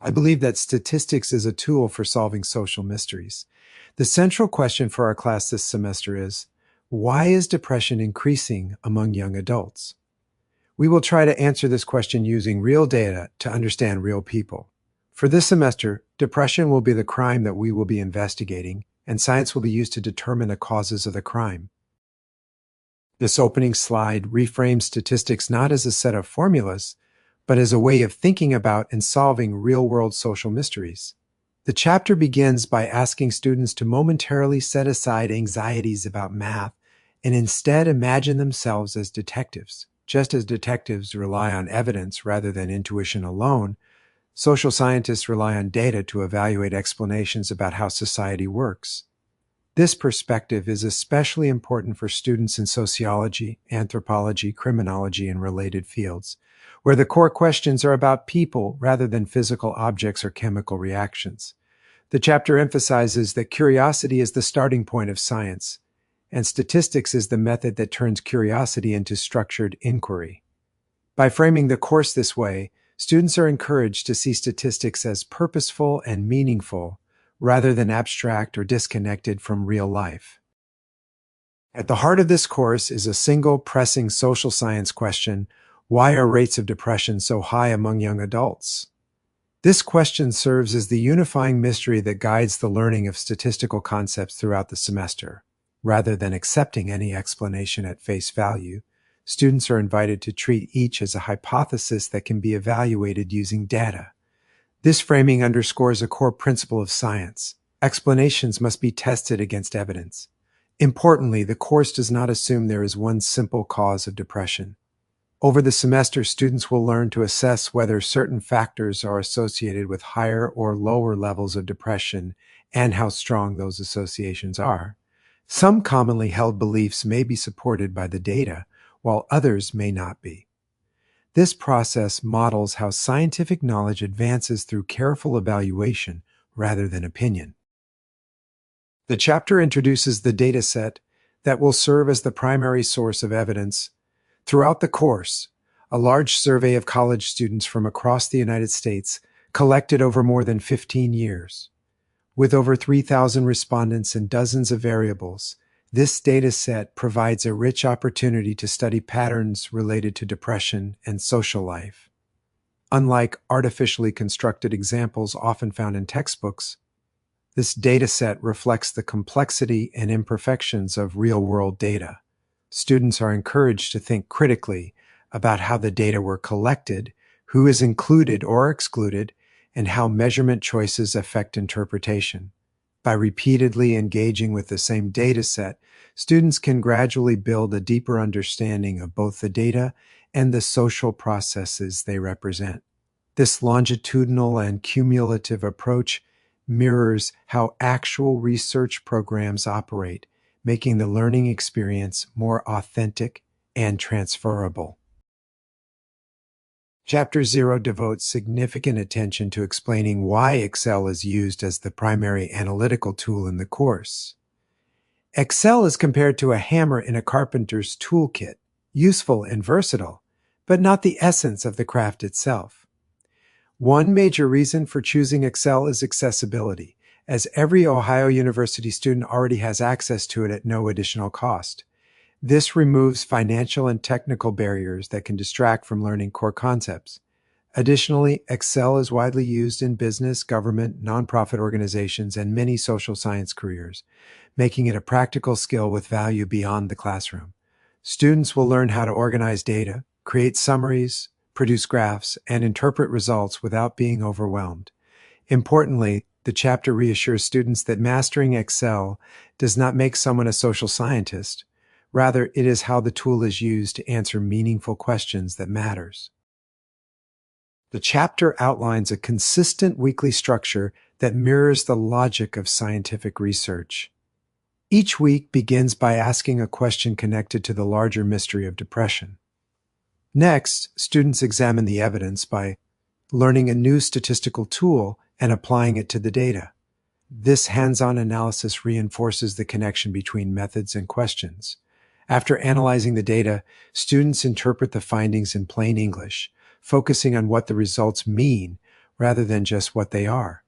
I believe that statistics is a tool for solving social mysteries. The central question for our class this semester is, why is depression increasing among young adults? We will try to answer this question using real data to understand real people. For this semester, depression will be the crime that we will be investigating, and science will be used to determine the causes of the crime. This opening slide reframes statistics not as a set of formulas, but as a way of thinking about and solving real-world social mysteries. The chapter begins by asking students to momentarily set aside anxieties about math and instead imagine themselves as detectives. Just as detectives rely on evidence rather than intuition alone, social scientists rely on data to evaluate explanations about how society works. This perspective is especially important for students in sociology, anthropology, criminology, and related fields, where the core questions are about people rather than physical objects or chemical reactions. The chapter emphasizes that curiosity is the starting point of science, and statistics is the method that turns curiosity into structured inquiry. By framing the course this way, students are encouraged to see statistics as purposeful and meaningful, rather than abstract or disconnected from real life. At the heart of this course is a single pressing social science question: why are rates of depression so high among young adults? This question serves as the unifying mystery that guides the learning of statistical concepts throughout the semester. Rather than accepting any explanation at face value, students are invited to treat each as a hypothesis that can be evaluated using data. This framing underscores a core principle of science. Explanations must be tested against evidence. Importantly, the course does not assume there is one simple cause of depression. Over the semester, students will learn to assess whether certain factors are associated with higher or lower levels of depression and how strong those associations are. Some commonly held beliefs may be supported by the data, while others may not be. This process models how scientific knowledge advances through careful evaluation rather than opinion. The chapter introduces the dataset that will serve as the primary source of evidence. Throughout the course, a large survey of college students from across the United States collected over more than 15 years. With over 3,000 respondents and dozens of variables, this data set provides a rich opportunity to study patterns related to depression and social life. Unlike artificially constructed examples often found in textbooks, this data set reflects the complexity and imperfections of real-world data. Students are encouraged to think critically about how the data were collected, who is included or excluded, and how measurement choices affect interpretation. By repeatedly engaging with the same data set, students can gradually build a deeper understanding of both the data and the social processes they represent. This longitudinal and cumulative approach mirrors how actual research programs operate, making the learning experience more authentic and transferable. Chapter 0 devotes significant attention to explaining why Excel is used as the primary analytical tool in the course. Excel is compared to a hammer in a carpenter's toolkit, useful and versatile, but not the essence of the craft itself. One major reason for choosing Excel is accessibility, as every Ohio University student already has access to it at no additional cost. This removes financial and technical barriers that can distract from learning core concepts. Additionally, Excel is widely used in business, government, nonprofit organizations, and many social science careers, making it a practical skill with value beyond the classroom. Students will learn how to organize data, create summaries, produce graphs, and interpret results without being overwhelmed. Importantly, the chapter reassures students that mastering Excel does not make someone a social scientist. Rather, it is how the tool is used to answer meaningful questions that matters. The chapter outlines a consistent weekly structure that mirrors the logic of scientific research. Each week begins by asking a question connected to the larger mystery of depression. Next, students examine the evidence by learning a new statistical tool and applying it to the data. This hands-on analysis reinforces the connection between methods and questions. After analyzing the data, students interpret the findings in plain English, focusing on what the results mean rather than just what they are.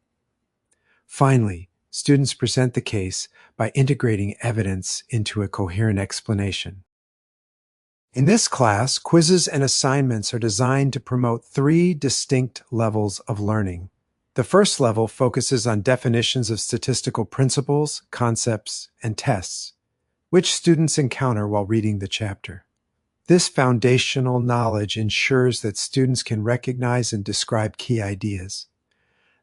Finally, students present the case by integrating evidence into a coherent explanation. In this class, quizzes and assignments are designed to promote three distinct levels of learning. The first level focuses on definitions of statistical principles, concepts, and tests, which students encounter while reading the chapter. This foundational knowledge ensures that students can recognize and describe key ideas.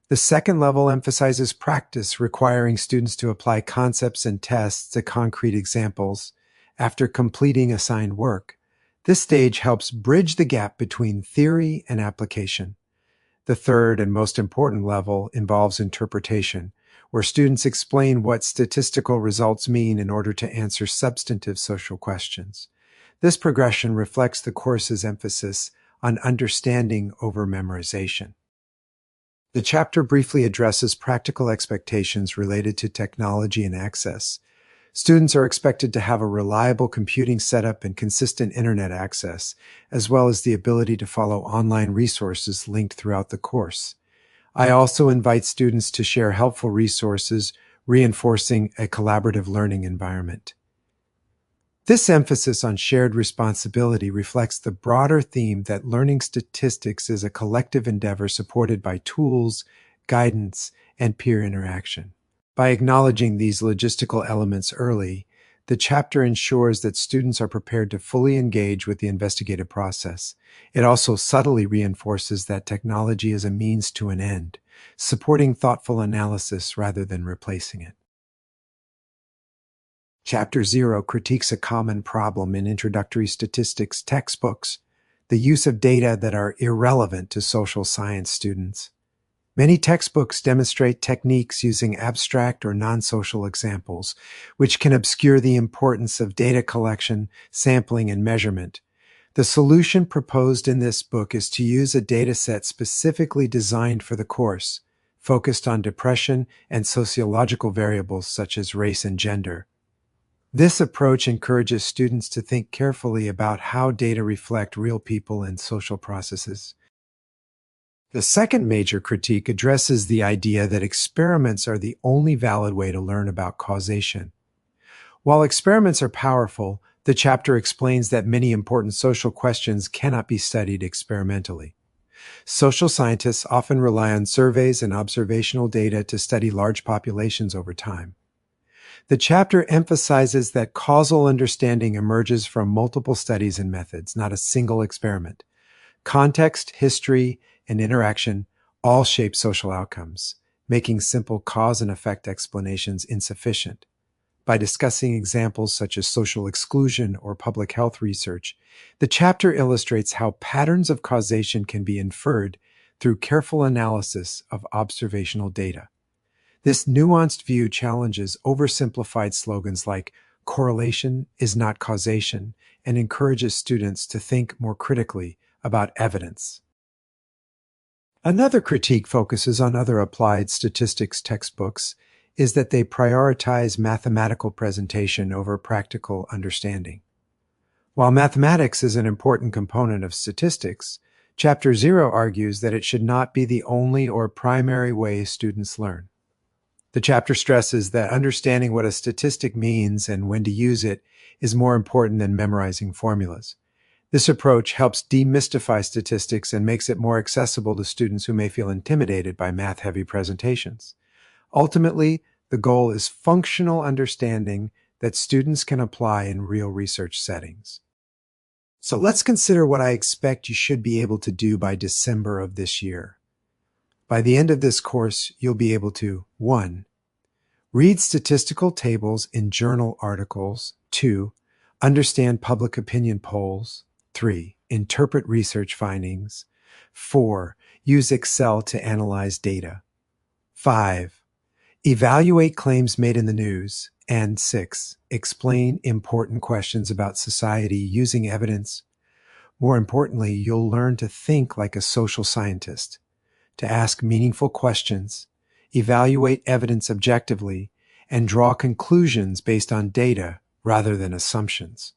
The second level emphasizes practice, requiring students to apply concepts and tests to concrete examples after completing assigned work. This stage helps bridge the gap between theory and application. The third and most important level involves interpretation, where students explain what statistical results mean in order to answer substantive social questions. This progression reflects the course's emphasis on understanding over memorization. The chapter briefly addresses practical expectations related to technology and access. Students are expected to have a reliable computing setup and consistent internet access, as well as the ability to follow online resources linked throughout the course. I also invite students to share helpful resources, reinforcing a collaborative learning environment. This emphasis on shared responsibility reflects the broader theme that learning statistics is a collective endeavor supported by tools, guidance, and peer interaction. By acknowledging these logistical elements early, the chapter ensures that students are prepared to fully engage with the investigative process. It also subtly reinforces that technology is a means to an end, supporting thoughtful analysis rather than replacing it. Chapter 0 critiques a common problem in introductory statistics textbooks: the use of data that are irrelevant to social science students. Many textbooks demonstrate techniques using abstract or non-social examples, which can obscure the importance of data collection, sampling, and measurement. The solution proposed in this book is to use a dataset specifically designed for the course, focused on depression and sociological variables such as race and gender. This approach encourages students to think carefully about how data reflect real people and social processes. The second major critique addresses the idea that experiments are the only valid way to learn about causation. While experiments are powerful, the chapter explains that many important social questions cannot be studied experimentally. Social scientists often rely on surveys and observational data to study large populations over time. The chapter emphasizes that causal understanding emerges from multiple studies and methods, not a single experiment. Context, history, and interaction all shape social outcomes, making simple cause and effect explanations insufficient. By discussing examples such as social exclusion or public health research, the chapter illustrates how patterns of causation can be inferred through careful analysis of observational data. This nuanced view challenges oversimplified slogans like "correlation is not causation" and encourages students to think more critically about evidence. Another critique focuses on other applied statistics textbooks is that they prioritize mathematical presentation over practical understanding. While mathematics is an important component of statistics, Chapter 0 argues that it should not be the only or primary way students learn. The chapter stresses that understanding what a statistic means and when to use it is more important than memorizing formulas. This approach helps demystify statistics and makes it more accessible to students who may feel intimidated by math-heavy presentations. Ultimately, the goal is functional understanding that students can apply in real research settings. So let's consider what I expect you should be able to do by December of this year. By the end of this course, you'll be able to 1. Read statistical tables in journal articles. 2. Understand public opinion polls. 3. Interpret research findings. 4. Use Excel to analyze data. 5. Evaluate claims made in the news. And 6. Explain important questions about society using evidence. More importantly, you'll learn to think like a social scientist, to ask meaningful questions, evaluate evidence objectively, and draw conclusions based on data rather than assumptions.